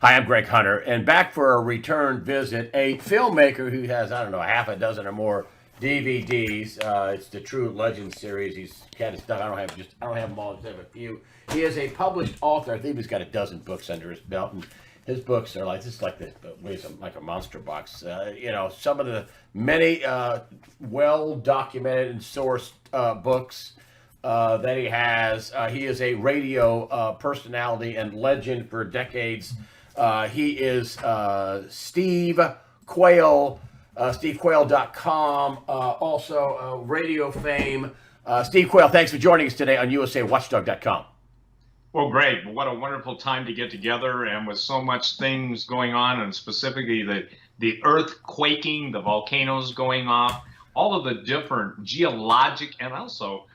Hi, I'm Greg Hunter, and back for a return visit, a filmmaker who has, I don't know, a half a dozen or more DVDs. It's the True Legend series. He's got his stuff. I don't have them all. I just have a few. He is a published author. I think he's got a dozen books under his belt, and his books are like this, like this, weighs like a monster box. Some of the many well documented and sourced books that he has. He is a radio personality and legend for decades. He is Steve Quayle, stevequayle.com, also radio fame. Steve Quayle, thanks for joining us today on usawatchdog.com. Well, great. What a wonderful time to get together, and with so much things going on, and specifically the earth quaking, the volcanoes going off, all of the different geologic and also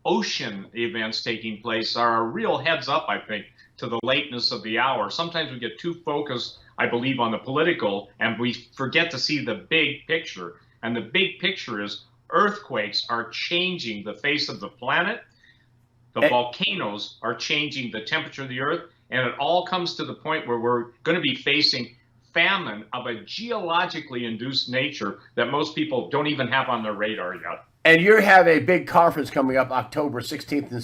ocean events taking place are a real heads up, I think, to the lateness of the hour. Sometimes we get too focused, I believe, on the political, and we forget to see the big picture. And the big picture is earthquakes are changing the face of the planet. The volcanoes are changing the temperature of the earth, and it all comes to the point where we're going to be facing famine of a geologically induced nature that most people don't even have on their radar yet. And you have a big conference coming up October 16th and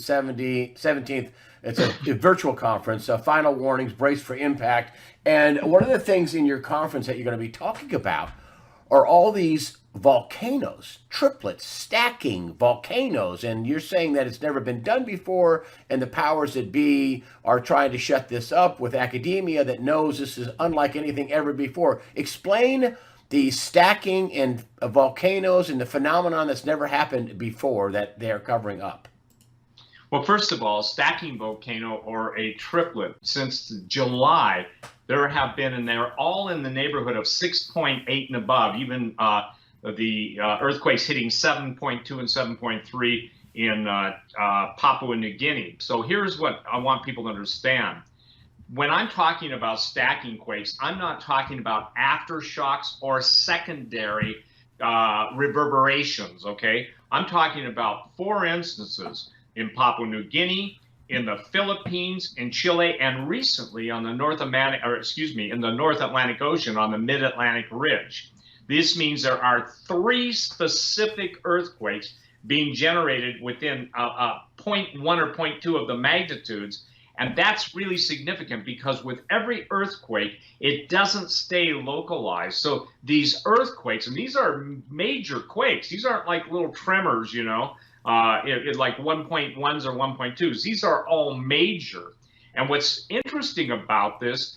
17th. It's a virtual conference, Final Warnings, Brace for Impact. And one of the things in your conference that you're going to be talking about are all these volcanoes, triplets, stacking volcanoes. And you're saying that it's never been done before, and the powers that be are trying to shut this up with academia that knows this is unlike anything ever before. Explain the stacking and volcanoes and the phenomenon that's never happened before that they are covering up. Well, first of all, stacking volcano or a triplet, since July, there have been, and they're all in the neighborhood of 6.8 and above, even the earthquakes hitting 7.2 and 7.3 in Papua New Guinea. So here's what I want people to understand. When I'm talking about stacking quakes, I'm not talking about aftershocks or secondary reverberations, okay? I'm talking about 4 instances in Papua New Guinea, in the Philippines, in Chile, and recently on the in the North Atlantic Ocean on the Mid-Atlantic Ridge. This means there are 3 specific earthquakes being generated within 0.1 or 0.2 of the magnitudes. And that's really significant because with every earthquake, it doesn't stay localized. So these earthquakes, and these are major quakes, these aren't like little tremors, like 1.1s or 1.2s. These are all major. And what's interesting about this,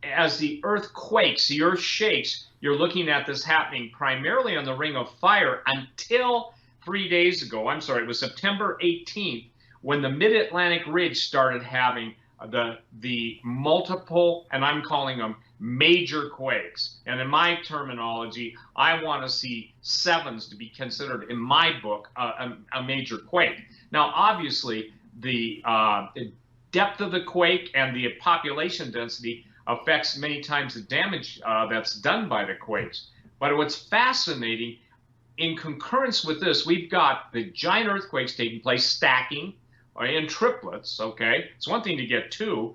as the earth quakes, the earth shakes, you're looking at this happening primarily on the Ring of Fire until 3 days ago. I'm sorry, it was September 18th when the Mid-Atlantic Ridge started having the multiple, and I'm calling them major quakes. And in my terminology, I want to see 7s to be considered, in my book, a major quake. Now, obviously, the depth of the quake and the population density affects many times the damage that's done by the quakes. But what's fascinating, in concurrence with this, we've got the giant earthquakes taking place, stacking, or in triplets, okay? It's one thing to get 2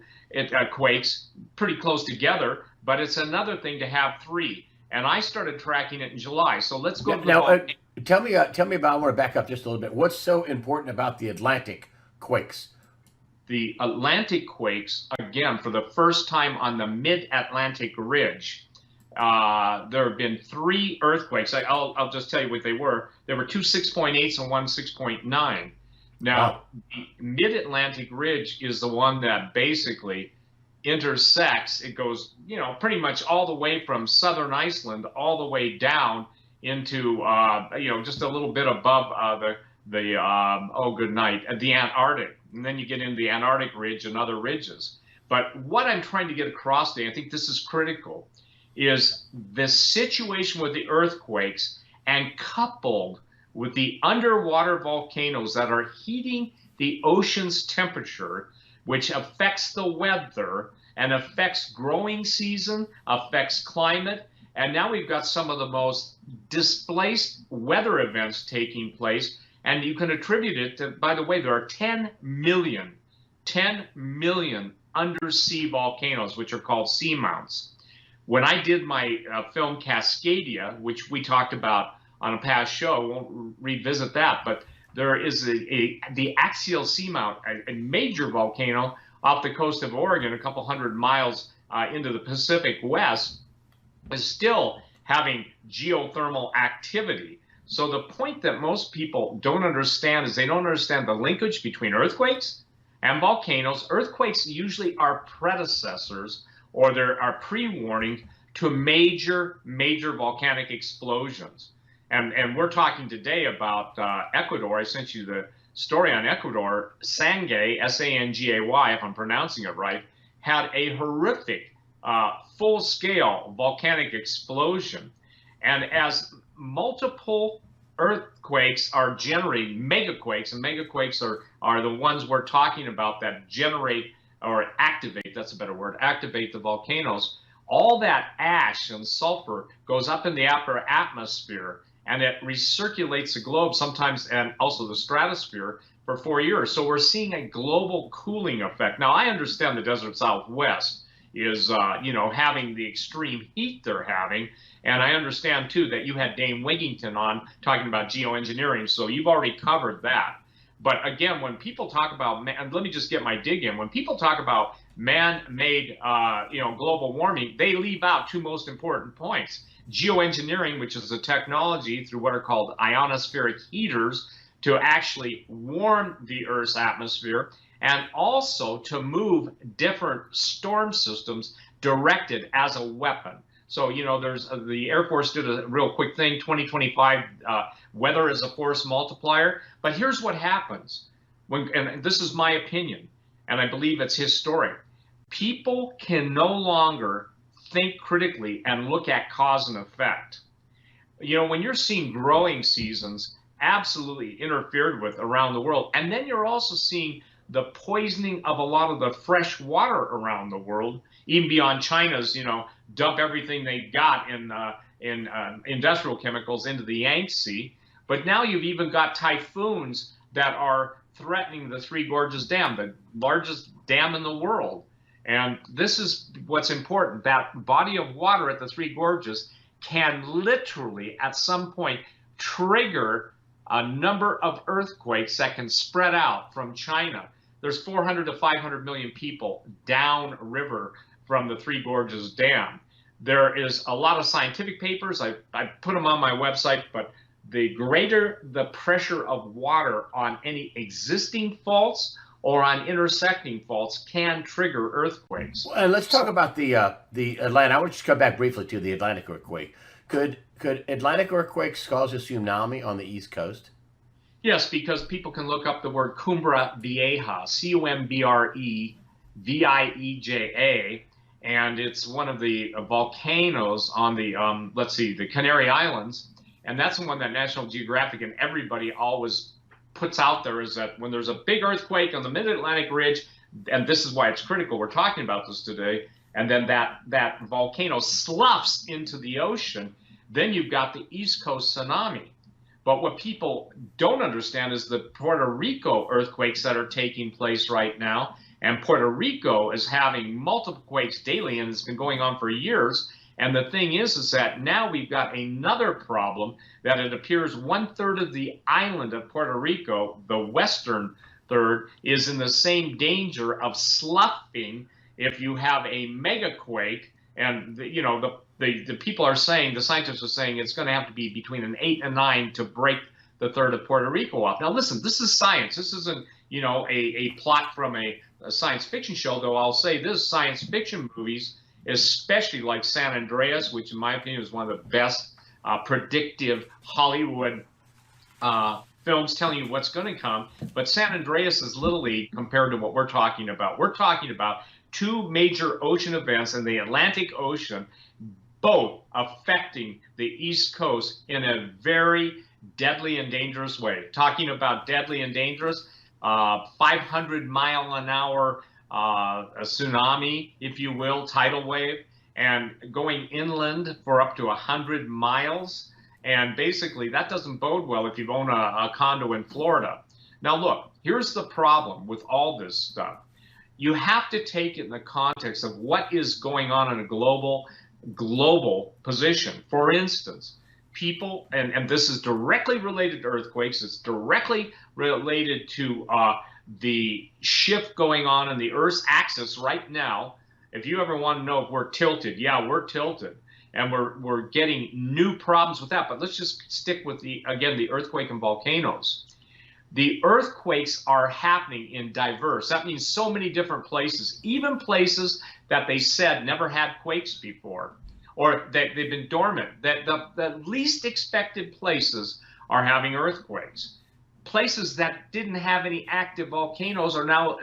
quakes pretty close together, but it's another thing to have 3. And I started tracking it in July. So let's go to tell me about, I want to back up just a little bit. What's so important about the Atlantic quakes? The Atlantic quakes, again, for the first time on the Mid-Atlantic Ridge, there have been 3 earthquakes. I'll just tell you what they were. There were 2 6.8s and 1 6.9. Now, the Mid-Atlantic Ridge is the one that basically intersects. It goes, pretty much all the way from southern Iceland all the way down into, just a little bit above the Antarctic. And then you get into the Antarctic Ridge and other ridges. But what I'm trying to get across today, I think this is critical, is the situation with the earthquakes and coupled with the underwater volcanoes that are heating the ocean's temperature, which affects the weather and affects growing season, affects climate. And now we've got some of the most displaced weather events taking place. And you can attribute it to, by the way, there are 10 million undersea volcanoes, which are called seamounts. When I did my film Cascadia, which we talked about on a past show, I won't revisit that, but there is the axial seamount, a major volcano off the coast of Oregon, a couple hundred miles into the Pacific West, is still having geothermal activity. So the point that most people don't understand is they don't understand the linkage between earthquakes and volcanoes. Earthquakes usually are predecessors, or there are pre-warning to major volcanic explosions. And we're talking today about Ecuador. I sent you the story on Ecuador. Sangay, S-A-N-G-A-Y, if I'm pronouncing it right, had a horrific full-scale volcanic explosion. And as multiple earthquakes are generating megaquakes, and megaquakes are the ones we're talking about that generate or activate, that's a better word, activate the volcanoes, all that ash and sulfur goes up in the upper atmosphere, and it recirculates the globe sometimes, and also the stratosphere, for 4 years. So we're seeing a global cooling effect. Now, I understand the desert Southwest is, having the extreme heat they're having, and I understand, too, that you had Dane Wigington on talking about geoengineering, so you've already covered that. But again, when people talk about, and let me just get my dig in, when people talk about man-made, global warming, they leave out two most important points. Geoengineering, which is a technology through what are called ionospheric heaters to actually warm the Earth's atmosphere, and also to move different storm systems directed as a weapon. So, there's the Air Force did a real quick thing, 2025 weather is a force multiplier. But here's what happens, and this is my opinion, and I believe it's historic. People can no longer think critically and look at cause and effect. When you're seeing growing seasons absolutely interfered with around the world, and then you're also seeing the poisoning of a lot of the fresh water around the world, even beyond China's, dump everything they got in industrial chemicals into the Yangtze. But now you've even got typhoons that are threatening the Three Gorges Dam, the largest dam in the world. And this is what's important. That body of water at the Three Gorges can literally, at some point, trigger a number of earthquakes that can spread out from China. There's 400 to 500 million people downriver from the Three Gorges Dam. There is a lot of scientific papers. I put them on my website, but the greater the pressure of water on any existing faults or on intersecting faults can trigger earthquakes. Well, and let's talk about the Atlantic. I want to just come back briefly to the Atlantic earthquake. Could Atlantic earthquakes cause a tsunami on the East Coast? Yes, because people can look up the word Cumbra Vieja, C-U-M-B-R-E-V-I-E-J-A, and it's one of the volcanoes on the, the Canary Islands, and that's the one that National Geographic and everybody always puts out there, is that when there's a big earthquake on the Mid-Atlantic Ridge, and this is why it's critical, we're talking about this today, and then that volcano sloughs into the ocean, then you've got the East Coast tsunami. But what people don't understand is the Puerto Rico earthquakes that are taking place right now. And Puerto Rico is having multiple quakes daily, and it's been going on for years. And the thing is that now we've got another problem, that it appears 1/3 of the island of Puerto Rico, the western third, is in the same danger of sloughing if you have a megaquake. And the people are saying, the scientists are saying, it's going to have to be between an 8 and 9 to break the third of Puerto Rico off. Now, listen, this is science. This isn't, a plot from a science fiction show, though I'll say this, science fiction movies, especially like San Andreas, which in my opinion is one of the best predictive Hollywood films telling you what's going to come. But San Andreas is Little League compared to what we're talking about. We're talking about two major ocean events in the Atlantic Ocean, both affecting the East Coast in a very deadly and dangerous way. Talking about deadly and dangerous, 500-mile-an-hour a tsunami, if you will, tidal wave, and going inland for up to 100 miles. And basically, that doesn't bode well if you own a condo in Florida. Now, look, here's the problem with all this stuff. you have to take it in the context of what is going on in a global position. For instance, people, and this is directly related to earthquakes, it's directly related to the shift going on in the Earth's axis right now. If you ever want to know if we're tilted, yeah, we're tilted. And we're getting new problems with that. But let's just stick with the earthquake and volcanoes. The earthquakes are happening in diverse, that means so many different places, even places that they said never had quakes before, or that they've been dormant, that the least expected places are having earthquakes. Places that didn't have any active volcanoes are now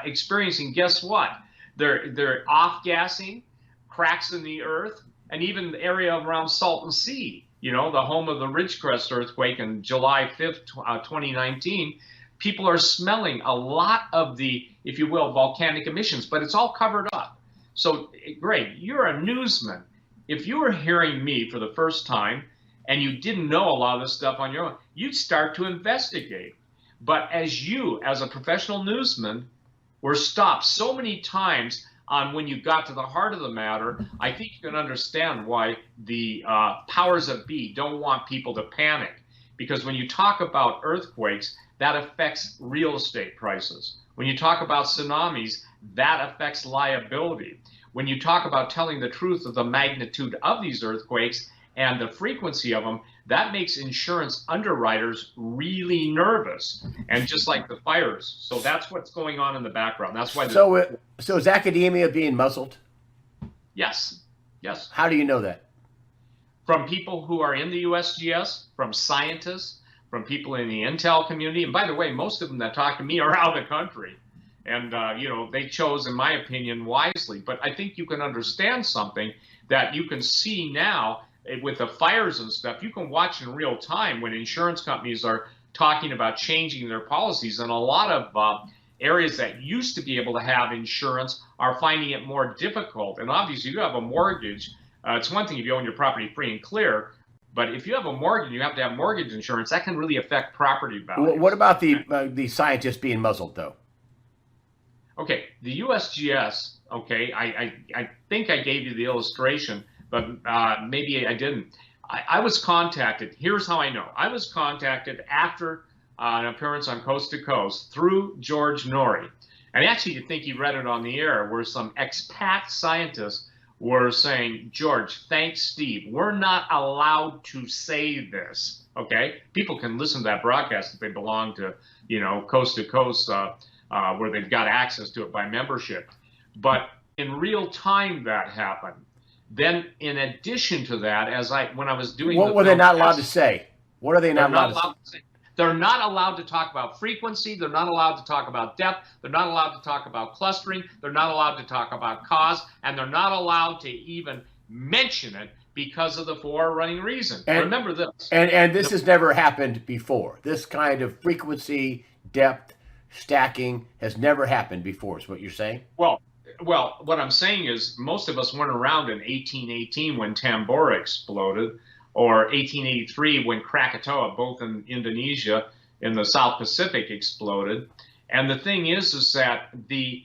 experiencing, guess what? They're off-gassing, cracks in the earth, and even the area around Salton Sea, you know, the home of the Ridgecrest earthquake in July 5th, 2019, people are smelling a lot of the, if you will, volcanic emissions, but it's all covered up. So, Greg, you're a newsman. If you were hearing me for the first time and you didn't know a lot of this stuff on your own, you'd start to investigate. But as you, as a professional newsman, were stopped so many times on when you got to the heart of the matter, I think you can understand why the powers that be don't want people to panic. Because when you talk about earthquakes, that affects real estate prices. When you talk about tsunamis, that affects liability. When you talk about telling the truth of the magnitude of these earthquakes and the frequency of them, that makes insurance underwriters really nervous. And just like the fires. So that's what's going on in the background. That's why. So is academia being muzzled? Yes. Yes. How do you know that? From people who are in the USGS, from scientists, from people in the intel community. And by the way, most of them that talk to me are out of the country. And, you know, they chose, in my opinion, wisely. But I think you can understand something that you can see now with the fires and stuff. You can watch in real time when insurance companies are talking about changing their policies. And a lot of areas that used to be able to have insurance are finding it more difficult. And obviously, you have a mortgage. It's one thing if you own your property free and clear. But if you have a mortgage, you have to have mortgage insurance. That can really affect property values. What about the scientists being muzzled, though? Okay, the USGS, okay, I think I gave you the illustration, but maybe I didn't. I was contacted. Here's how I know. I was contacted after an appearance on Coast to Coast through George Norrie. And actually, you think he read it on the air, where some expat scientists were saying, George, thanks, Steve. We're not allowed to say this, okay? People can listen to that broadcast if they belong to, you know, Coast to Coast, where they've got access to it by membership. But in real time, that happened. Then, in addition to that, when I was doing, what were they not allowed to say? What are they not allowed to say? They're not allowed to talk about frequency. They're not allowed to talk about depth. They're not allowed to talk about clustering. They're not allowed to talk about cause, and they're not allowed to even mention it because of the forerunning reason. And remember this. And this has never happened before. This kind of frequency, depth, stacking has never happened before, is what you're saying? Well, what I'm saying is most of us weren't around in 1818 when Tambora exploded, or 1883 when Krakatoa, both in Indonesia in the South Pacific, exploded. And the thing is that the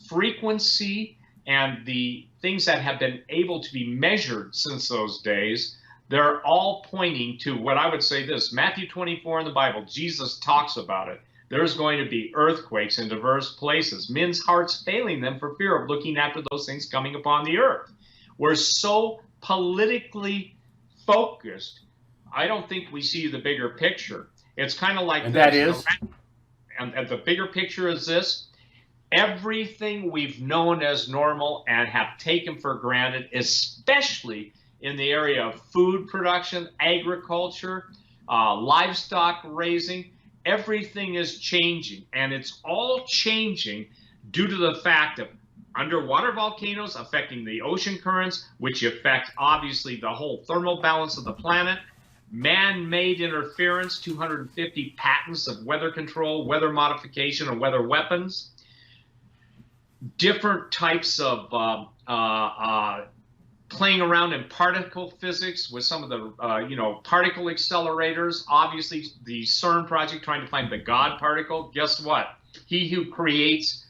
frequency and the things that have been able to be measured since those days, they're all pointing to what I would say this. Matthew 24 in the Bible, Jesus talks about it. There's going to be earthquakes in diverse places, men's hearts failing them for fear of looking after those things coming upon the earth. We're so politically focused, I don't think we see the bigger picture. It's kind of like and this. That is? And the bigger picture is this. Everything we've known as normal and have taken for granted, especially in the area of food production, agriculture, livestock raising, everything is changing, and it's all changing due to the fact of underwater volcanoes affecting the ocean currents, which affect obviously the whole thermal balance of the planet, man-made interference, 250 patents of weather control, weather modification, and weather weapons, different types of playing around in particle physics with some of the, particle accelerators. Obviously, the CERN project trying to find the God particle. Guess what? He who creates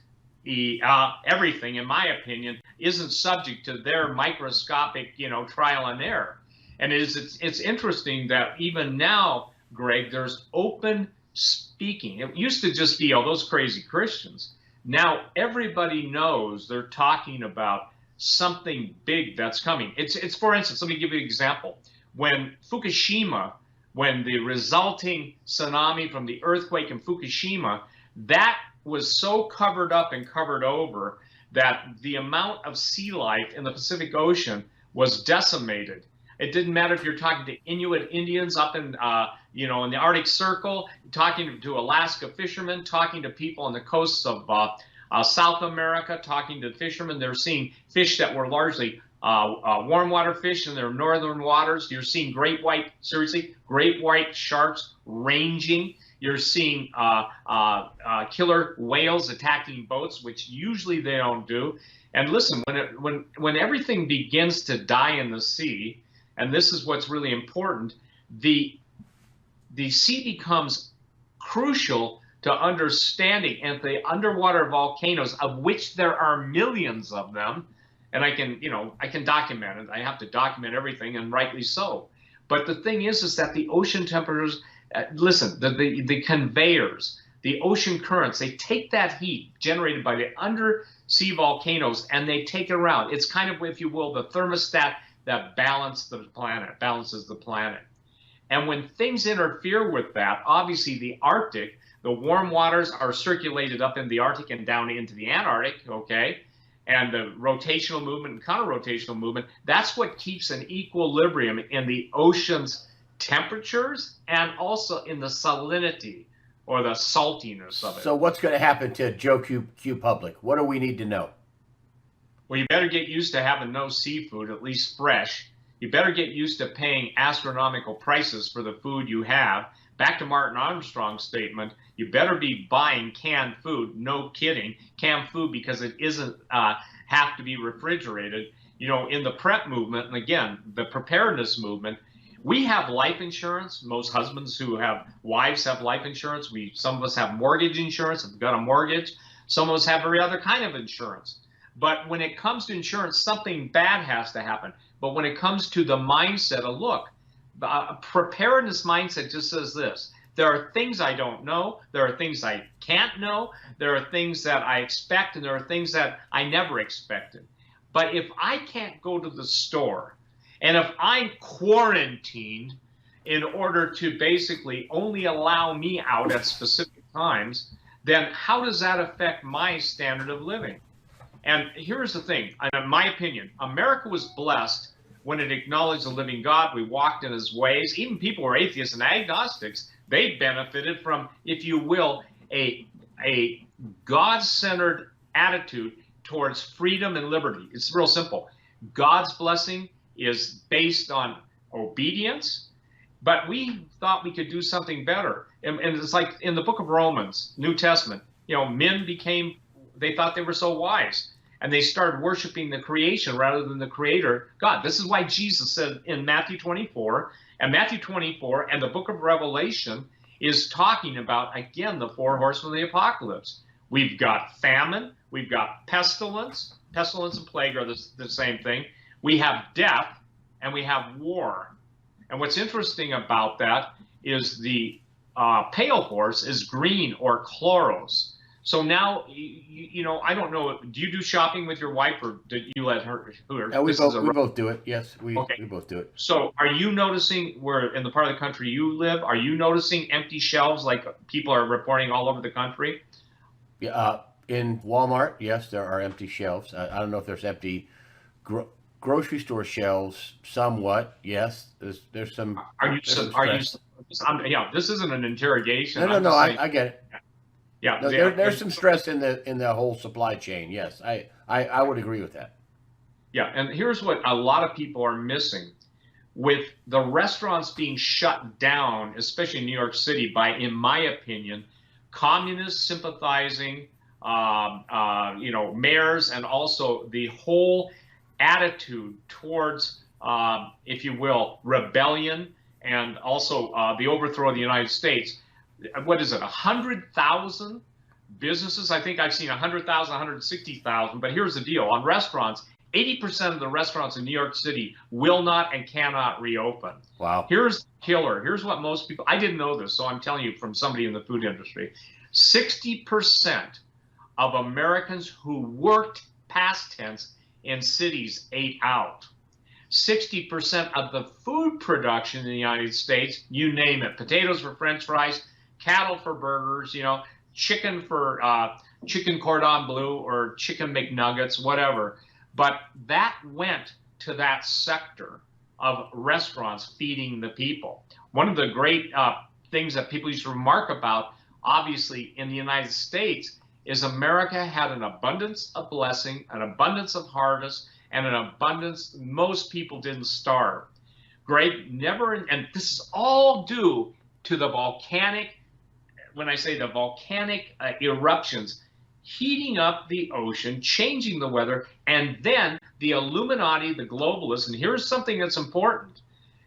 everything, in my opinion, isn't subject to their microscopic, trial and error. And it's interesting that even now, Greg, there's open speaking. It used to just be, oh, those crazy Christians. Now everybody knows they're talking about something big that's coming. It's for instance, let me give you an example. When the resulting tsunami from the earthquake in Fukushima, that was so covered up and covered over that the amount of sea life in the Pacific Ocean was decimated. It didn't matter if you're talking to Inuit Indians up in, in the Arctic Circle, talking to Alaska fishermen, talking to people on the coasts of South America, talking to fishermen. They're seeing fish that were largely warm water fish in their northern waters. You're seeing great white sharks ranging. You're seeing killer whales attacking boats, which usually they don't do. And listen, when everything begins to die in the sea, and this is what's really important, the sea becomes crucial to understanding, and the underwater volcanoes, of which there are millions of them, and I can document it. I have to document everything, and rightly so. But the thing is that the ocean temperatures, listen, the conveyors, the ocean currents, they take that heat generated by the undersea volcanoes and they take it around. It's kind of, if you will, the thermostat that balances the planet. And when things interfere with that, obviously the Arctic, the warm waters are circulated up in the Arctic and down into the Antarctic, okay? And the rotational movement and counter-rotational movement, that's what keeps an equilibrium in the ocean's temperatures and also in the salinity or the saltiness of it. So what's going to happen to Joe Q Public? What do we need to know? Well, you better get used to having no seafood, at least fresh. You better get used to paying astronomical prices for the food you have. Back to Martin Armstrong's statement, you better be buying canned food. No kidding, canned food, because it isn't have to be refrigerated. In the PrEP movement, and again, the preparedness movement, we have life insurance. Most husbands who have wives have life insurance. Some of us have mortgage insurance. If we've got a mortgage, some of us have every other kind of insurance. But when it comes to insurance, something bad has to happen. But when it comes to the mindset of, look, preparedness mindset just says this: there are things I don't know, there are things I can't know, there are things that I expect, and there are things that I never expected. But if I can't go to the store, and if I'm quarantined in order to basically only allow me out at specific times, then how does that affect my standard of living? And here's the thing, in my opinion, America was blessed when it acknowledged the living God. We walked in his ways. Even people who are atheists and agnostics, they benefited from, if you will, a God-centered attitude towards freedom and liberty. It's real simple. God's blessing is based on obedience, but we thought we could do something better. And it's like in the book of Romans, New Testament, men they thought they were so wise, and they started worshiping the creation rather than the creator, God. This is why Jesus said in Matthew 24, and the book of Revelation is talking about, again, the four horsemen of the apocalypse. We've got famine, we've got pestilence. Pestilence and plague are the same thing. We have death, and we have war. And what's interesting about that is the pale horse is green, or chloros. So now, I don't know, do you do shopping with your wife, or did you let her? Yeah, we both do it. Yes, we both do it. So are you noticing, where in the part of the country you live, are you noticing empty shelves like people are reporting all over the country? Yeah, in Walmart, yes, there are empty shelves. I don't know if there's empty grocery store shelves. Somewhat, yes. There's some. This isn't an interrogation. No. I get it. Yeah, no, there's some stress in the whole supply chain. Yes, I would agree with that. Yeah, and here's what a lot of people are missing. With the restaurants being shut down, especially in New York City, by, in my opinion, communist sympathizing, mayors, and also the whole attitude towards, if you will, rebellion, and also the overthrow of the United States. What is it, 100,000 Businesses, I think I've seen 100,000, 160,000. But here's the deal: on restaurants, 80% of the restaurants in New York City will not and cannot reopen. Wow. Here's the killer. Here's what most people, I didn't know this, so I'm telling you from somebody in the food industry. 60% of Americans who worked, past tense, in cities ate out. 60% of the food production in the United States, you name it, potatoes for French fries, cattle for burgers, chicken for chicken cordon bleu or chicken McNuggets, whatever. But that went to that sector of restaurants feeding the people. One of the great things that people used to remark about, obviously, in the United States is America had an abundance of blessing, an abundance of harvest, and an abundance. Most people didn't starve. Greg, never, and this is all due to the volcanic, when I say the volcanic eruptions, heating up the ocean, changing the weather, and then the Illuminati, the globalists, and here's something that's important.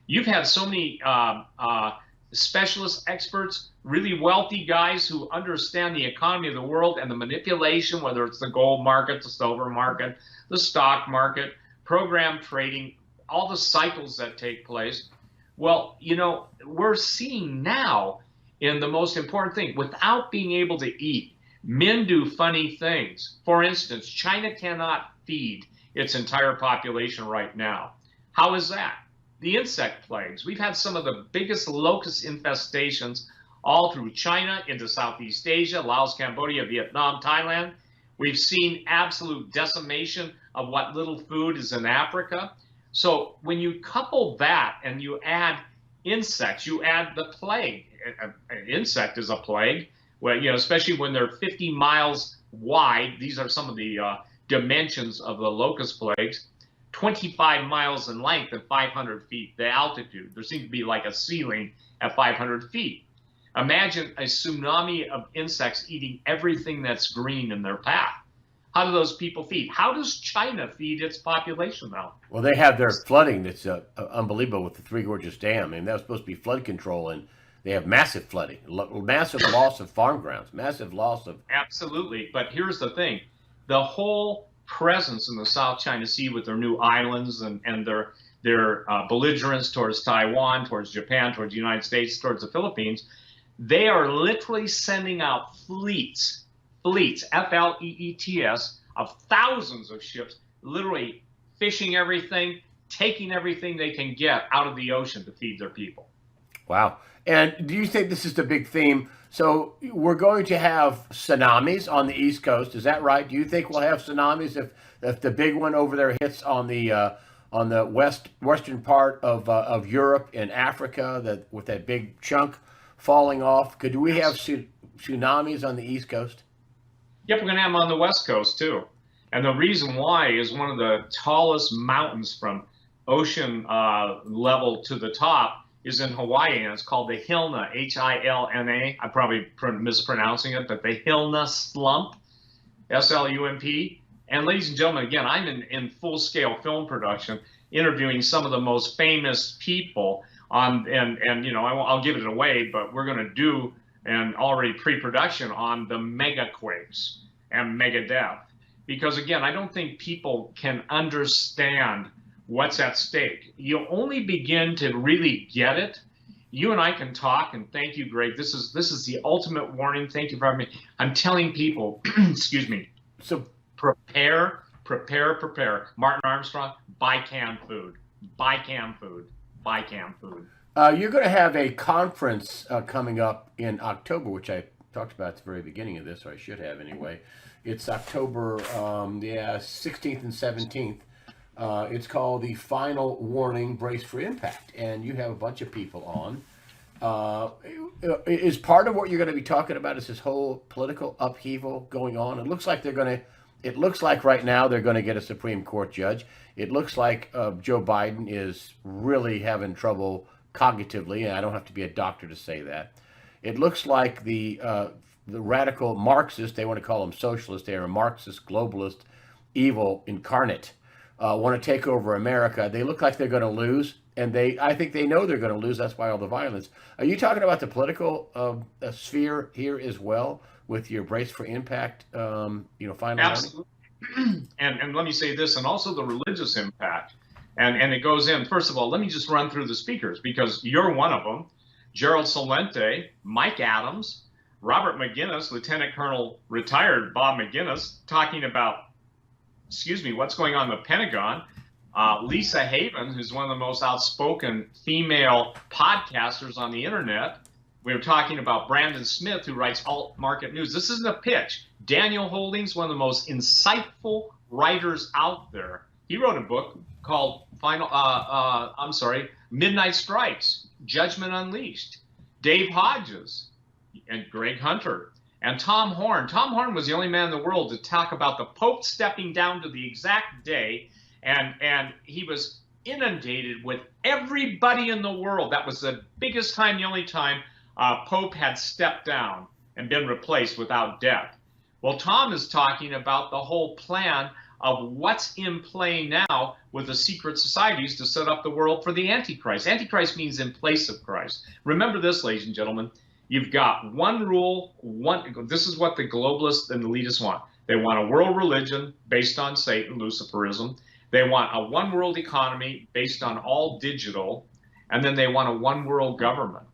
You've had so many specialists, experts, really wealthy guys who understand the economy of the world and the manipulation, whether it's the gold market, the silver market, the stock market, program trading, all the cycles that take place. Well, we're seeing now in the most important thing, without being able to eat, men do funny things. For instance, China cannot feed its entire population right now. How is that? The insect plagues. We've had some of the biggest locust infestations all through China, into Southeast Asia, Laos, Cambodia, Vietnam, Thailand. We've seen absolute decimation of what little food is in Africa. So when you couple that and you add insects, you add the plague. An insect is a plague, well, especially when they're 50 miles wide. These are some of the dimensions of the locust plagues. 25 miles in length and 500 feet the altitude. There seems to be like a ceiling at 500 feet. Imagine a tsunami of insects eating everything that's green in their path. How do those people feed? How does China feed its population now? Well, they have their flooding that's unbelievable with the Three Gorges Dam. And that was supposed to be flood control, and they have massive flooding, massive loss of farm grounds, massive loss of... Absolutely. But here's the thing. The whole presence in the South China Sea with their new islands and their belligerence towards Taiwan, towards Japan, towards the United States, towards the Philippines, they are literally sending out fleets, F-L-E-E-T-S, of thousands of ships, literally fishing everything, taking everything they can get out of the ocean to feed their people. Wow. And do you think this is the big theme? So we're going to have tsunamis on the East Coast. Is that right? Do you think we'll have tsunamis if the big one over there hits on the western part of Europe and Africa, with that big chunk falling off? Could we have tsunamis on the East Coast? Yep, we're going to have them on the West Coast too. And the reason why is one of the tallest mountains from ocean level to the top is in Hawaii, and it's called the Hilna, H-I-L-N-A. I'm probably mispronouncing it, but the Hilna Slump, S-L-U-M-P. And ladies and gentlemen, again, I'm in full-scale film production, interviewing some of the most famous people on, and I'll give it away, but we're going to do an already pre-production on the mega quakes and mega death. Because again, I don't think people can understand what's at stake. You'll only begin to really get it. You and I can talk, and thank you, Greg. This is the ultimate warning. Thank you for having me. I'm telling people, excuse me, so prepare. Martin Armstrong, buy canned food. Buy canned food. Buy canned food. You're going to have a conference coming up in October, which I talked about at the very beginning of this, or I should have anyway. It's October 16th and 17th. It's called the Final Warning Brace for Impact, and you have a bunch of people on. Is part of what you're going to be talking about is this whole political upheaval going on? It looks like right now they're going to get a Supreme Court judge. It looks like Joe Biden is really having trouble cognitively, and I don't have to be a doctor to say that. It looks like the radical Marxists, they want to call them socialists, they are a Marxist, globalist, evil incarnate, want to take over America. They look like they're going to lose, and I think they know they're going to lose. That's why all the violence. Are you talking about the political sphere here as well? with your Brace for Impact, final Absolutely. And let me say this, and also the religious impact. And it goes in, first of all, let me just run through the speakers, because you're one of them. Gerald Celente, Mike Adams, Robert McGinnis, Lieutenant Colonel retired Bob McGinnis, talking about, what's going on in the Pentagon. Lisa Haven, who's one of the most outspoken female podcasters on the internet. We were talking about Brandon Smith, who writes alt market news. This isn't a pitch. Daniel Holdings, one of the most insightful writers out there. He wrote a book called Midnight Strikes, Judgment Unleashed. Dave Hodges and Greg Hunter and Tom Horn. Tom Horn was the only man in the world to talk about the Pope stepping down to the exact day, and he was inundated with everybody in the world. That was the biggest time, the only time Pope had stepped down and been replaced without death. Well, Tom is talking about the whole plan of what's in play now with the secret societies to set up the world for the Antichrist. Antichrist means in place of Christ. Remember this, ladies and gentlemen. You've got one rule, this is what the globalists and elitists want. They want a world religion based on Satan, Luciferism. They want a one world economy based on all digital. And then they want a one world government.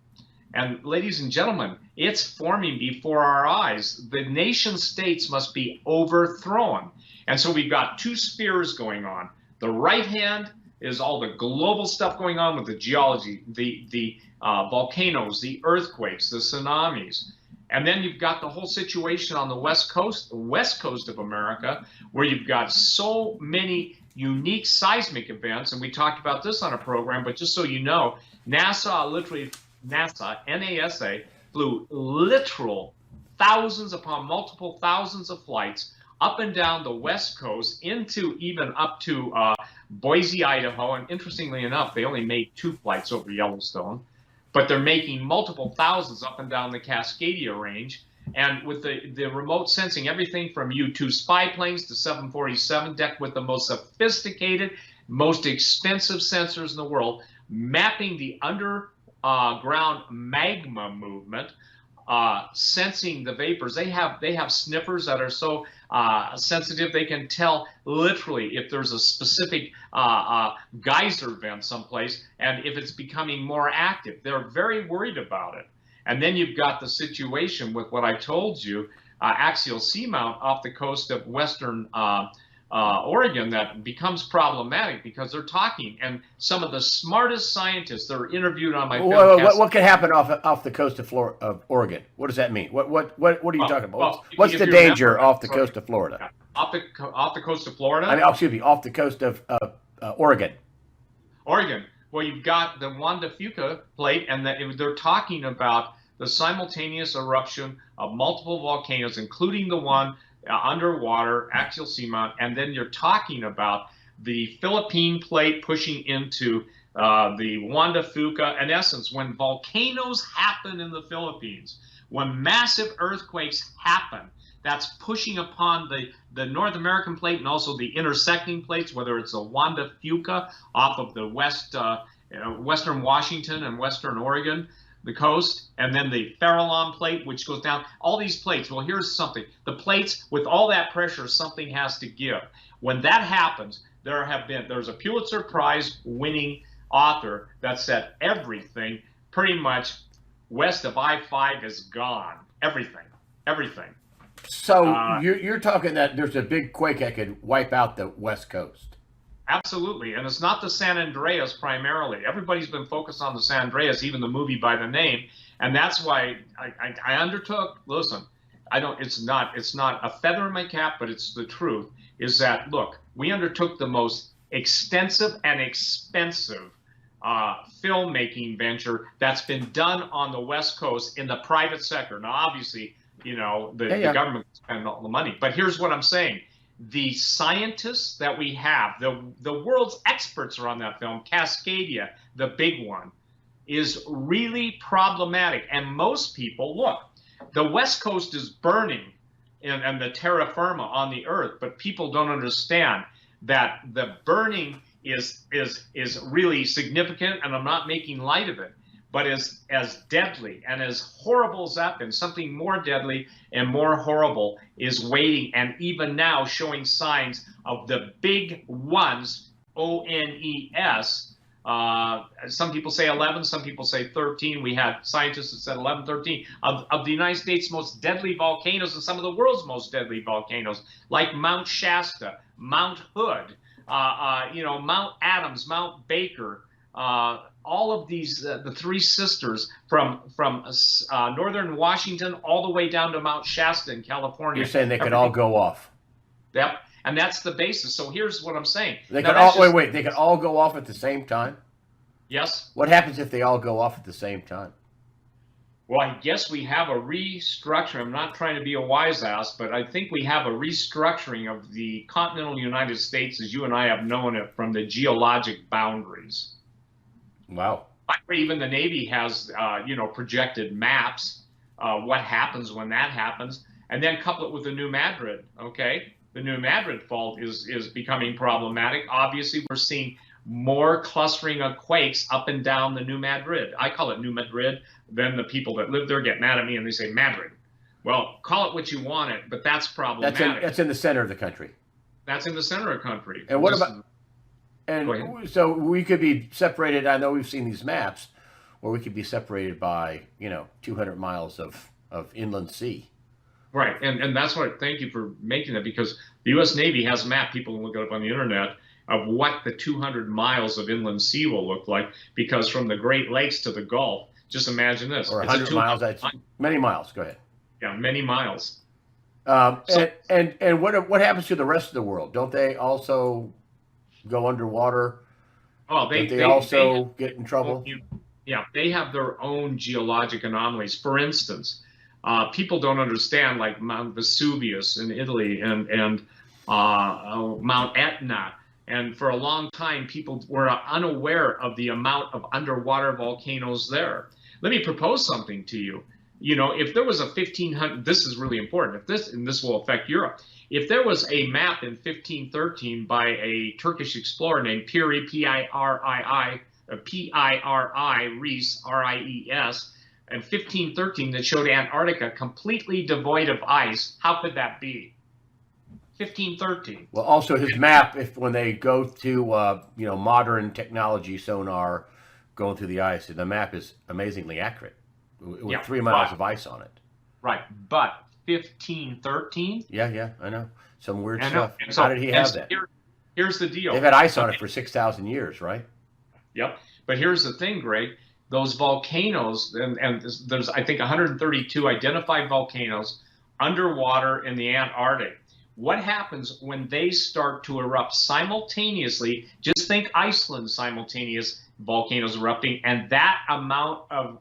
And ladies and gentlemen, it's forming before our eyes. The nation states must be overthrown. And so we've got two spheres going on. The right hand is all the global stuff going on with the geology, the volcanoes, the earthquakes, the tsunamis. And then you've got the whole situation on the west coast of America, where you've got so many unique seismic events. And we talked about this on a program, but just so you know, NASA, flew literal thousands upon multiple thousands of flights up and down the West Coast, into even up to Boise, Idaho. And interestingly enough, they only made 2 flights over Yellowstone, but they're making multiple thousands up and down the Cascadia Range. And with the remote sensing, everything from U-2 spy planes to 747 decked with the most sophisticated, most expensive sensors in the world, mapping the underground magma movement, sensing the vapors. They have sniffers that are so sensitive they can tell literally if there's a specific geyser vent someplace and if it's becoming more active. They're very worried about it. And then you've got the situation with what I told you, axial seamount off the coast of western Oregon, that becomes problematic because they're talking, and some of the smartest scientists that are interviewed on my what could happen off the coast of Oregon? What does that mean? What are you talking about? What's the danger off the coast of Florida? Off the coast of Florida? I mean, excuse me, off the coast of Oregon. Oregon. Well, you've got the Juan de Fuca plate, and they're talking about the simultaneous eruption of multiple volcanoes, including the one underwater, axial seamount, and then you're talking about the Philippine plate pushing into the Juan de Fuca. In essence, when volcanoes happen in the Philippines, when massive earthquakes happen, that's pushing upon the North American plate and also the intersecting plates, whether it's the Juan de Fuca off of the western Washington and western Oregon, the coast, and then the Farallon plate, which goes down. All these plates. Well, here's something. The plates, with all that pressure, something has to give. When that happens, there's a Pulitzer Prize winning author that said everything pretty much west of I-5 is gone. Everything. So you're talking that there's a big quake that could wipe out the West Coast. Absolutely, and it's not the San Andreas primarily. Everybody's been focused on the San Andreas, even the movie by the name, and that's why I undertook. Listen, it's not a feather in my cap, but it's the truth. Is that, look, we undertook the most extensive and expensive filmmaking venture that's been done on the West Coast in the private sector. Now, obviously, the government spends all the money, but here's what I'm saying. The scientists that we have, the world's experts are on that film. Cascadia, the big one, is really problematic. And most people, look, the West Coast is burning and the terra firma on the earth, but people don't understand that the burning is really significant, and I'm not making light of it. but as deadly and as horrible as that, and something more deadly and more horrible is waiting, and even now showing signs of the big ones, ONES. Some people say 11, some people say 13. We had scientists that said 11, 13 of the United States' most deadly volcanoes and some of the world's most deadly volcanoes, like Mount Shasta, Mount Hood, Mount Adams, Mount Baker. All of these, the three sisters from northern Washington all the way down to Mount Shasta in California. You're saying they could all go off? Yep, and that's the basis. So here's what I'm saying. They could all wait. They could all go off at the same time? Yes. What happens if they all go off at the same time? Well, I guess we have a restructure. I'm not trying to be a wise ass, but I think we have a restructuring of the continental United States as you and I have known it from the geologic boundaries. Wow. Even the Navy has, projected maps, what happens when that happens, and then couple it with the New Madrid, okay? The New Madrid fault is becoming problematic. Obviously, we're seeing more clustering of quakes up and down the New Madrid. I call it New Madrid. Then the people that live there get mad at me and they say Madrid. Well, call it what you want it, but that's problematic. That's in the center of the country. That's in the center of the country. And what about... And so we could be separated. I know we've seen these maps where we could be separated by, 200 miles of inland sea. Right. And that's what, thank you for making that, because the U.S. Navy has a map, people can look it up on the internet, of what the 200 miles of inland sea will look like, because from the Great Lakes to the Gulf, just imagine this. Or 100 miles, that's many miles. Go ahead. Yeah, many miles. And what happens to the rest of the world? Don't they also go underwater? Oh, they also get in trouble? Yeah, they have their own geologic anomalies. For instance, people don't understand, like Mount Vesuvius in Italy and Mount Etna. And for a long time, people were unaware of the amount of underwater volcanoes there. Let me propose something to you. If there was a 1500, this is really important, and this will affect Europe. If there was a map in 1513 by a Turkish explorer named Piri, P-I-R-I, Reis, R-I-E-S, in 1513 that showed Antarctica completely devoid of ice, how could that be? 1513. Well, also his map, when they go to modern technology sonar going through the ice, the map is amazingly accurate with 3 miles of ice on it. Right, but 1513? Yeah, I know. Some weird stuff. So, how did he have that? Here's the deal. They've had ice on it for 6,000 years, right? Yep. But here's the thing, Greg. Those volcanoes, and there's, I think, 132 identified volcanoes underwater in the Antarctic. What happens when they start to erupt simultaneously? Just think Iceland, simultaneous volcanoes erupting, and that amount of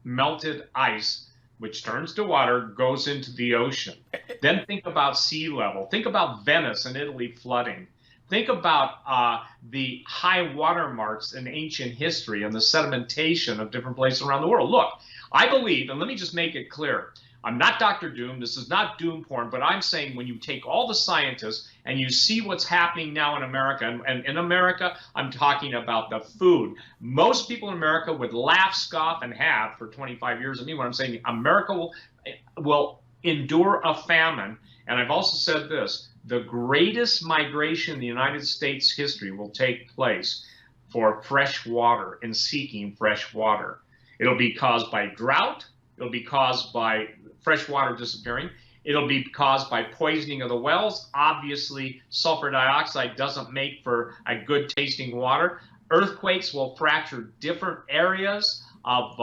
melted ice, which turns to water, goes into the ocean. Then think about sea level. Think about Venice and Italy flooding. Think about the high water marks in ancient history and the sedimentation of different places around the world. Look, I believe, and let me just make it clear, I'm not Dr. Doom. This is not doom porn, but I'm saying when you take all the scientists and you see what's happening now in America, and in America, I'm talking about the food. Most people in America would laugh, scoff, and have for 25 years at me when I'm saying America will endure a famine. And I've also said this, the greatest migration in the United States history will take place for fresh water and seeking fresh water. It'll be caused by drought. It'll be caused by fresh water disappearing. It'll be caused by poisoning of the wells. Obviously, sulfur dioxide doesn't make for a good tasting water. Earthquakes will fracture different areas of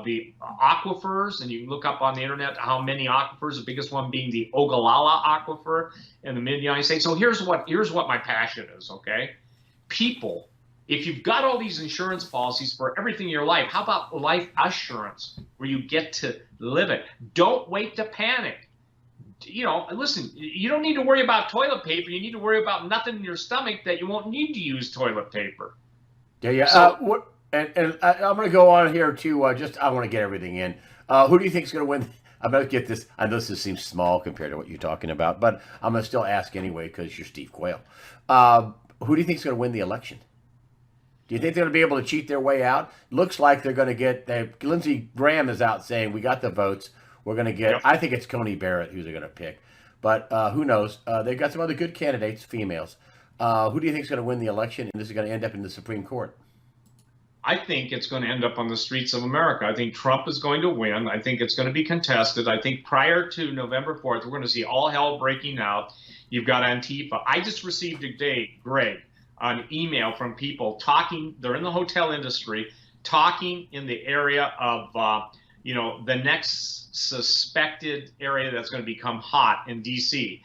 the aquifers, and you can look up on the internet how many aquifers, the biggest one being the Ogallala Aquifer in the mid-United States. So here's what my passion is, okay? People, if you've got all these insurance policies for everything in your life, how about life assurance where you get to live it? Don't wait to panic. Listen, you don't need to worry about toilet paper. You need to worry about nothing in your stomach that you won't need to use toilet paper. Yeah. So, and I'm going to go on here to I want to get everything in. Who do you think is going to win? I'm going to get this. I know this seems small compared to what you're talking about, but I'm going to still ask anyway because you're Steve Quayle. Who do you think is going to win the election? Do you think they're going to be able to cheat their way out? Looks like they're going to get. Lindsey Graham is out saying we got the votes. We're going to get. Yep. I think it's Coney Barrett who they're going to pick, but who knows? They've got some other good candidates, females. Who do you think is going to win the election, and this is going to end up in the Supreme Court? I think it's going to end up on the streets of America. I think Trump is going to win. I think it's going to be contested. I think prior to November 4th, we're going to see all hell breaking out. You've got Antifa. I just received today, Greg, an email from people talking. They're in the hotel industry, talking in the area of, the next suspected area that's going to become hot in D.C.,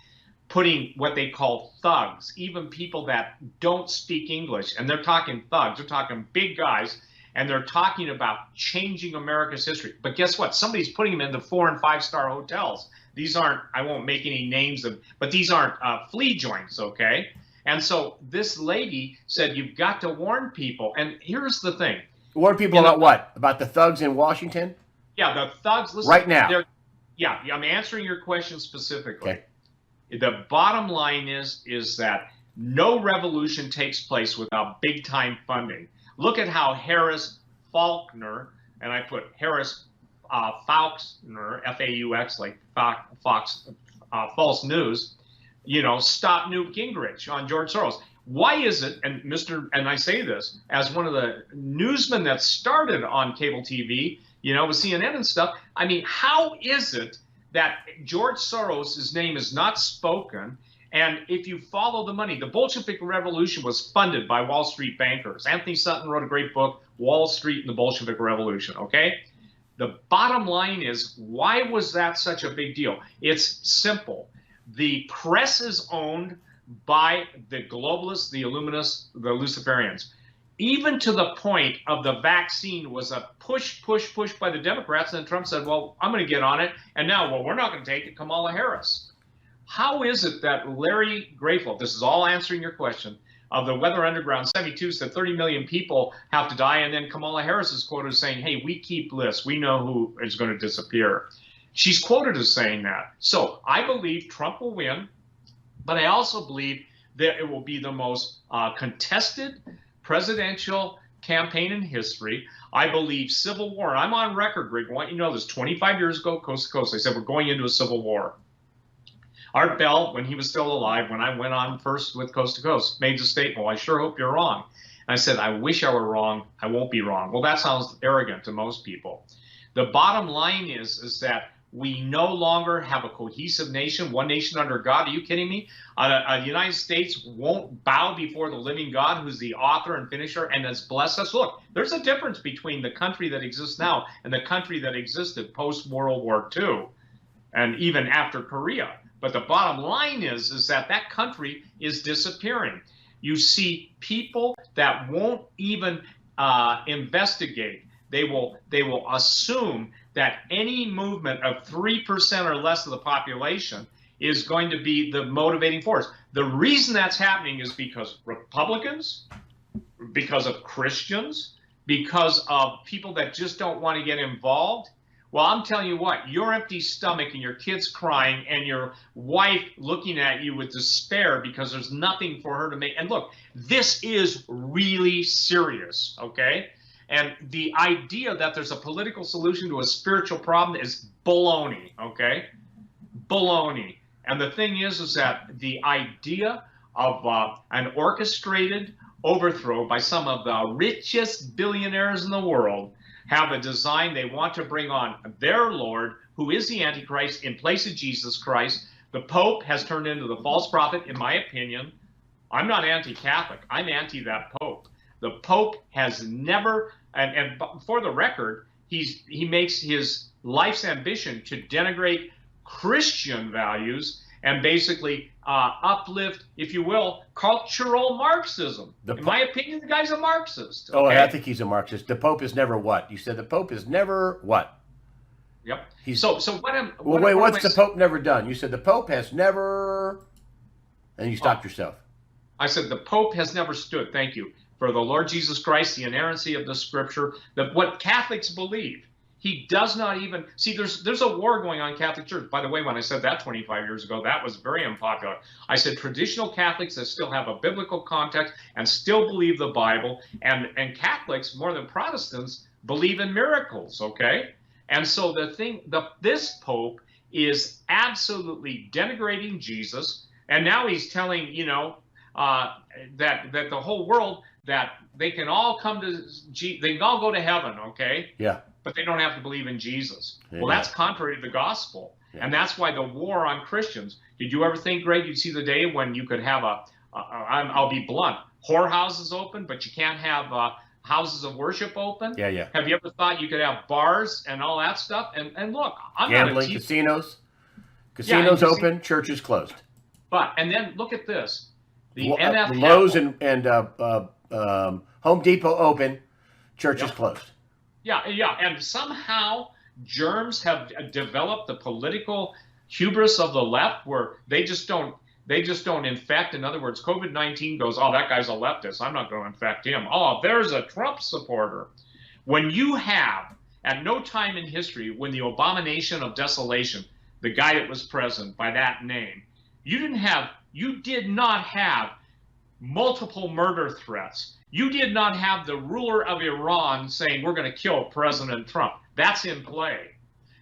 putting what they call thugs, even people that don't speak English, and they're talking thugs, they're talking big guys, and they're talking about changing America's history. But guess what? Somebody's putting them in the 4- and 5-star hotels. These aren't, I won't make any names of, but these aren't flea joints, okay? And so this lady said, you've got to warn people. And here's the thing. Warn people about what? About the thugs in Washington? Yeah, the thugs. Listen, right now. Yeah, I'm answering your question specifically. Okay. The bottom line is that no revolution takes place without big-time funding. Look at how Harris Faulkner, and I put Harris Faulkner, F-A-U-X, like Fox, false news, stop Newt Gingrich on George Soros. Why is it, and I say this as one of the newsmen that started on cable TV, with CNN and stuff, I mean, how is it that George Soros' name is not spoken? And if you follow the money, the Bolshevik Revolution was funded by Wall Street bankers. Anthony Sutton wrote a great book, Wall Street and the Bolshevik Revolution, okay? The bottom line is, why was that such a big deal? It's simple. The press is owned by the globalists, the Illuminists, the Luciferians. Even to the point of the vaccine was a push by the Democrats. And then Trump said, well, I'm going to get on it. And now, well, we're not going to take it, Kamala Harris. How is it that Larry Grayful, this is all answering your question, of the Weather Underground 72 said 30 million people have to die. And then Kamala Harris is quoted as saying, hey, we keep lists. We know who is going to disappear. She's quoted as saying that. So I believe Trump will win, but I also believe that it will be the most contested presidential campaign in history. I believe civil war. I'm on record, Greg. I want you to know this. 25 years ago, coast to coast, I said we're going into a civil war. Art Bell, when he was still alive, when I went on first with Coast to Coast, made the statement, well, I sure hope you're wrong. And I said, I wish I were wrong. I won't be wrong. Well, that sounds arrogant to most people. The bottom line is that we no longer have a cohesive nation, one nation under God. Are you kidding me? The United States won't bow before the living God, who's the author and finisher and has blessed us. Look, there's a difference between the country that exists now and the country that existed post-World War II and even after Korea. But the bottom line is that that country is disappearing. You see people that won't even investigate. They will assume that any movement of 3% or less of the population is going to be the motivating force. The reason that's happening is because Republicans, because of Christians, because of people that just don't want to get involved. Well, I'm telling you what, your empty stomach and your kids crying and your wife looking at you with despair because there's nothing for her to make. And look, this is really serious, okay? And the idea that there's a political solution to a spiritual problem is baloney, okay? Baloney. And the thing is that the idea of an orchestrated overthrow by some of the richest billionaires in the world have a design. They want to bring on their Lord, who is the Antichrist, in place of Jesus Christ. The Pope has turned into the false prophet, in my opinion. I'm not anti-Catholic. I'm anti that Pope. The Pope has never, and for the record, he makes his life's ambition to denigrate Christian values and basically uplift, if you will, cultural Marxism. In my opinion, the guy's a Marxist. Okay? Oh, I think he's a Marxist. The Pope is never what? You said the Pope is never what? Yep. So what am? What's the Pope never done? You said the Pope has never, and you stopped yourself. I said the Pope has never stood. Thank you. For the Lord Jesus Christ, the inerrancy of the Scripture, what Catholics believe. He does not even see. There's a war going on in Catholic Church. By the way, when I said that 25 years ago, that was very unpopular. I said traditional Catholics that still have a biblical context and still believe the Bible, and Catholics more than Protestants believe in miracles. Okay, and so this Pope is absolutely denigrating Jesus, and now he's telling that the whole world that they can all they can all go to heaven. Okay. Yeah. But they don't have to believe in Jesus. Yeah. Well, that's contrary to the gospel. Yeah. And that's why the war on Christians. Did you ever think, Greg, you'd see the day when you could have I'll be blunt, whorehouses open, but you can't have houses of worship open? Yeah, yeah. Have you ever thought you could have bars and all that stuff? And look, I'm gambling, casinos open, churches closed. And then look at this. The NFL. Lowe's and Home Depot open, churches closed. Yeah, and somehow germs have developed the political hubris of the left, where they just don't infect. In other words, COVID-19 goes, oh, that guy's a leftist, I'm not going to infect him. Oh, there's a Trump supporter. When you have, at no time in history, when the abomination of desolation, the guy that was president by that name, you did not have multiple murder threats. You did not have the ruler of Iran saying, we're going to kill President Trump. That's in play.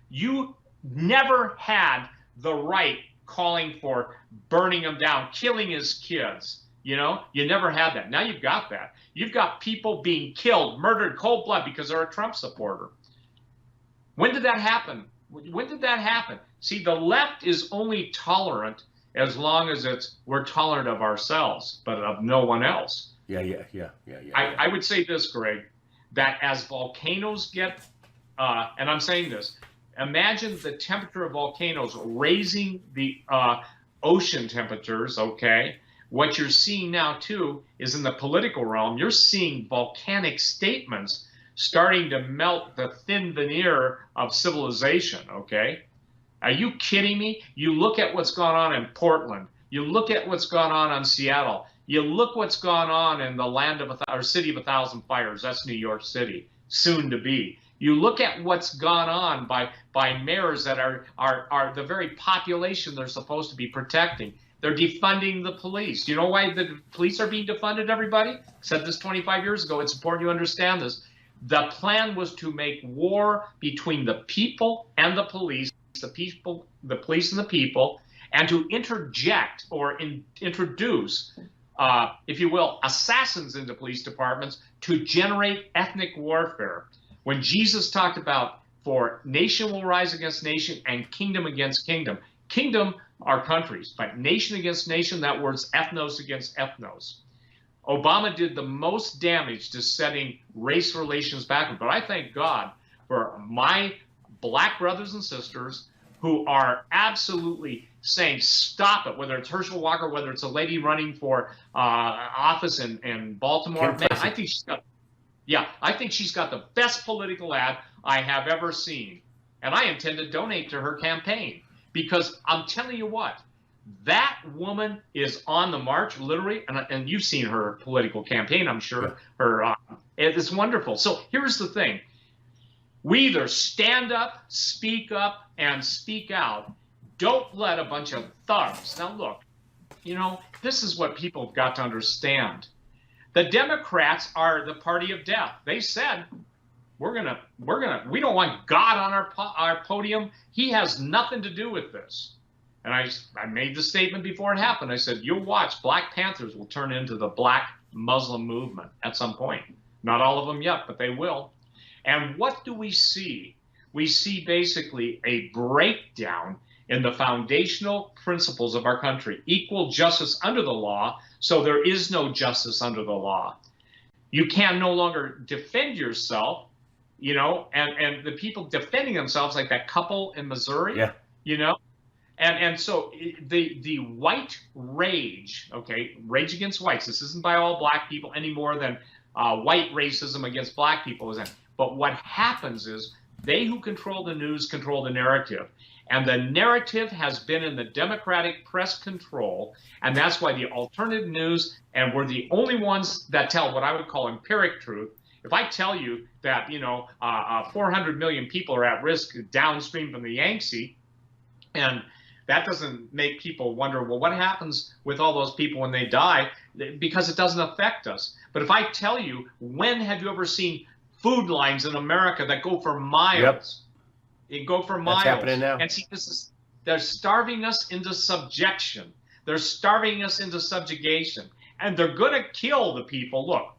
You never had the right calling for burning him down, killing his kids. You never had that. Now you've got that. You've got people being killed, murdered, cold blood because they're a Trump supporter. When did that happen? See, the left is only tolerant as long as we're tolerant of ourselves, but of no one else. Yeah. I would say this, Greg, that as volcanoes get, and I'm saying this, imagine the temperature of volcanoes raising the ocean temperatures, okay? What you're seeing now, too, is in the political realm, you're seeing volcanic statements starting to melt the thin veneer of civilization, okay? Are you kidding me? You look at what's gone on in Portland. You look at what's gone on in Seattle. You look what's gone on in the land of city of 1,000 fires. That's New York City, soon to be. You look at what's gone on by mayors that are the very population they're supposed to be protecting. They're defunding the police. You know why the police are being defunded, everybody? I said this 25 years ago. It's important you understand this. The plan was to make war between the people and the police, the police and the people, and to interject or introduce, if you will, assassins into police departments to generate ethnic warfare. When Jesus talked about for nation will rise against nation and kingdom against kingdom. Kingdom are countries, but nation against nation, that word's ethnos against ethnos. Obama did the most damage to setting race relations backward. But I thank God for my black brothers and sisters who are absolutely saying, stop it, whether it's Herschel Walker, whether it's a lady running for office in Baltimore. Man, I think she's got the best political ad I have ever seen. And I intend to donate to her campaign because I'm telling you what, that woman is on the march, literally, and you've seen her political campaign, I'm sure. Yeah. It's wonderful. So here's the thing. We either stand up, and speak out. Don't let a bunch of thugs. Now, look, this is what people have got to understand. The Democrats are the party of death. They said, we don't want God on our podium. He has nothing to do with this. And I made the statement before it happened. I said, you'll watch, Black Panthers will turn into the Black Muslim movement at some point. Not all of them yet, but they will. And what do we see? We see basically a breakdown in the foundational principles of our country. Equal justice under the law, so there is no justice under the law. You can no longer defend yourself, and the people defending themselves, like that couple in Missouri, And so the white rage, rage against whites. This isn't by all black people any more than white racism against black people is. But what happens is they who control the news control the narrative. And the narrative has been in the Democratic press control. And that's why the alternative news, and we're the only ones that tell what I would call empiric truth, If I tell you that 400 million people are at risk downstream from the Yangtze, and that doesn't make people wonder, well, what happens with all those people when they die? Because it doesn't affect us. But if I tell you, when have you ever seen food lines in America that go for miles? Yep. It go for miles. That's happening now. And see, they're starving us into subjection. They're starving us into subjugation. And they're going to kill the people. Look,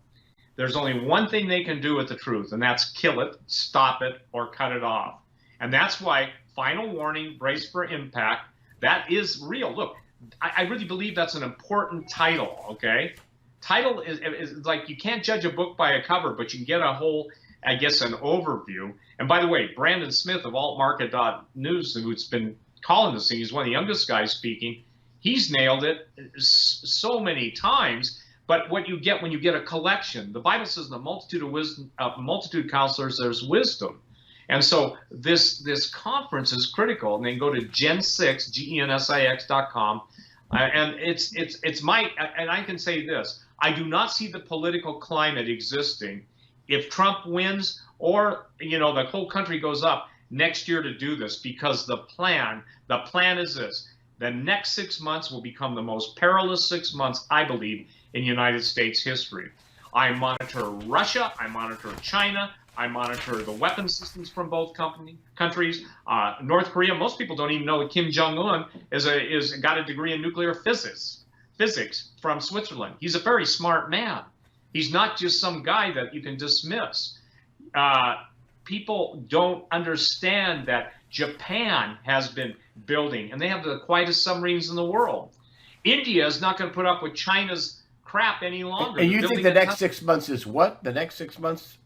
there's only one thing they can do with the truth, and that's kill it, stop it, or cut it off. And that's why, final warning, brace for impact, that is real. Look, I really believe that's an important title, okay? Title is like, you can't judge a book by a cover, but you can get a whole, I guess, an overview. And by the way, Brandon Smith of altmarket.news, who's been calling this thing, he's one of the youngest guys speaking, he's nailed it so many times. But what you get when you get a collection, the Bible says in the multitude of wisdom, multitude of counselors, there's wisdom. And so this conference is critical. And then go to Gen6, GENSIX.com. And it's my, and I can say this, I do not see the political climate existing if Trump wins or, the whole country goes up next year to do this, because the plan is this. The next 6 months will become the most perilous 6 months, I believe, in United States history. I monitor Russia, I monitor China, I monitor the weapon systems from both countries. North Korea, most people don't even know that Kim Jong-un got a degree in nuclear physics from Switzerland. He's a very smart man. He's not just some guy that you can dismiss. People don't understand that Japan has been building, and they have the quietest submarines in the world. India is not going to put up with China's crap any longer. And you think the next 6 months is what? The next 6 months?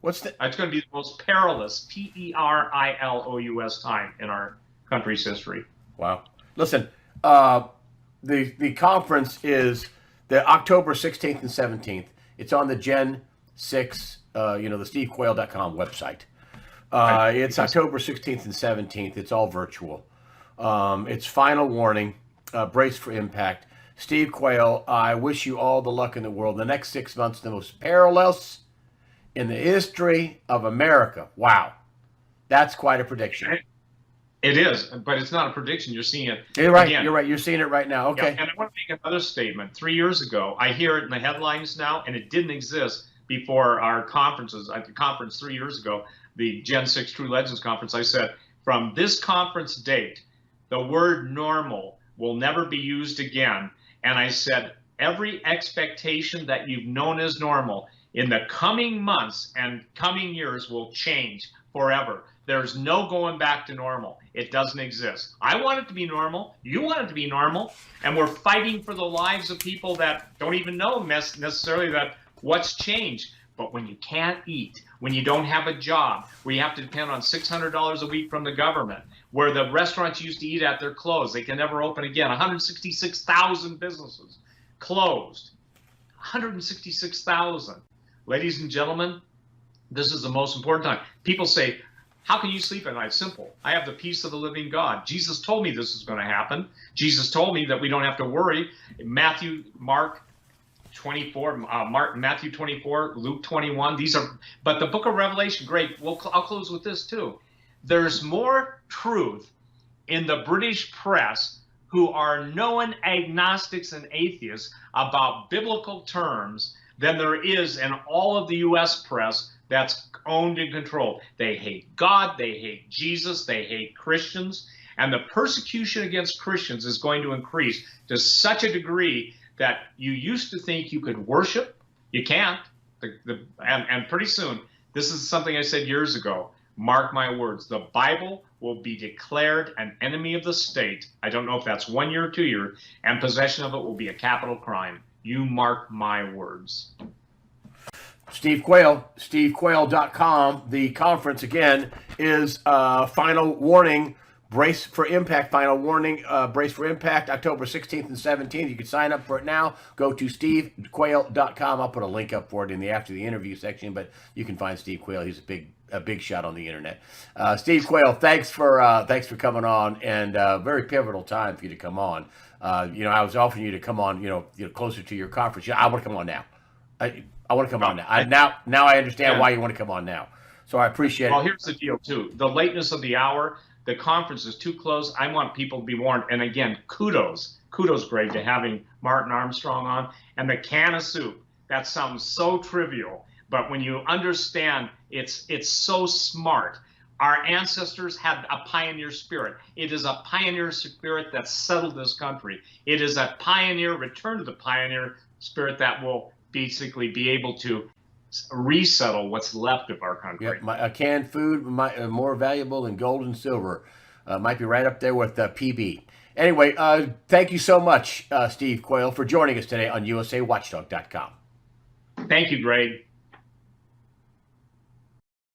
What's the? It's going to be the most perilous, perilous time in our country's history. Wow. Listen, the conference is the October 16th and 17th. It's on the Gen 6, the SteveQuayle.com website. It's October 16th and 17th. It's all virtual. It's final warning, brace for impact. Steve Quayle, I wish you all the luck in the world. The next 6 months, the most perilous in the history of America. Wow. That's quite a prediction. It is, but it's not a prediction. You're seeing it. You're right. Again. You're right. You're seeing it right now. Okay. Yeah, and I want to make another statement. 3 years ago, I hear it in the headlines now, and it didn't exist before our conferences. At the conference 3 years ago, the Gen 6 True Legends Conference, I said, from this conference date, the word normal will never be used again. And I said, every expectation that you've known as normal in the coming months and coming years will change forever. There's no going back to normal. It doesn't exist. I want it to be normal. You want it to be normal. And we're fighting for the lives of people that don't even know necessarily that what's changed. But when you can't eat, when you don't have a job, where you have to depend on $600 a week from the government, where the restaurants you used to eat at, they're closed. They can never open again. 166,000 businesses closed. 166,000. Ladies and gentlemen, this is the most important time. People say, how can you sleep at night? Simple. I have the peace of the living God. Jesus told me this is going to happen. Jesus told me that we don't have to worry. Matthew 24, Luke 21. But the book of Revelation, great. I'll close with this too. There's more truth in the British press, who are known agnostics and atheists, about biblical terms than there is in all of the U.S. press that's owned and controlled. They hate God, they hate Jesus, they hate Christians, and the persecution against Christians is going to increase to such a degree that you used to think you could worship. You can't. And pretty soon, this is something I said years ago, mark my words, the Bible will be declared an enemy of the state. I don't know if that's 1 year or 2 years, and possession of it will be a capital crime. You mark my words. Steve Quayle, SteveQuayle.com. The conference, again, is final warning, brace for impact. Final warning, brace for impact, October 16th and 17th. You can sign up for it now. Go to SteveQuayle.com. I'll put a link up for it after the interview section, but you can find Steve Quayle. He's a big shot on the internet. Steve Quayle, thanks for coming on, and very pivotal time for you to come on. I was offering you to come on, closer to your conference. I want to come on now. I want to come on now. Now I understand Yeah. why you want to come on now. So I appreciate Well, it. here's the deal, too. The lateness of the hour, the conference is too close. I want people to be warned. And again, kudos, Greg, to having Martin Armstrong on. And the can of soup, that sounds so trivial. But when you understand, it's so smart. Our ancestors had a pioneer spirit. It is a pioneer spirit that settled this country. It is a pioneer, return to the pioneer spirit that will basically be able to resettle what's left of our country. Yep, a canned food more valuable than gold and silver. Might be right up there with PB. Anyway, thank you so much, Steve Quayle, for joining us today on USAWatchdog.com. Thank you, Greg.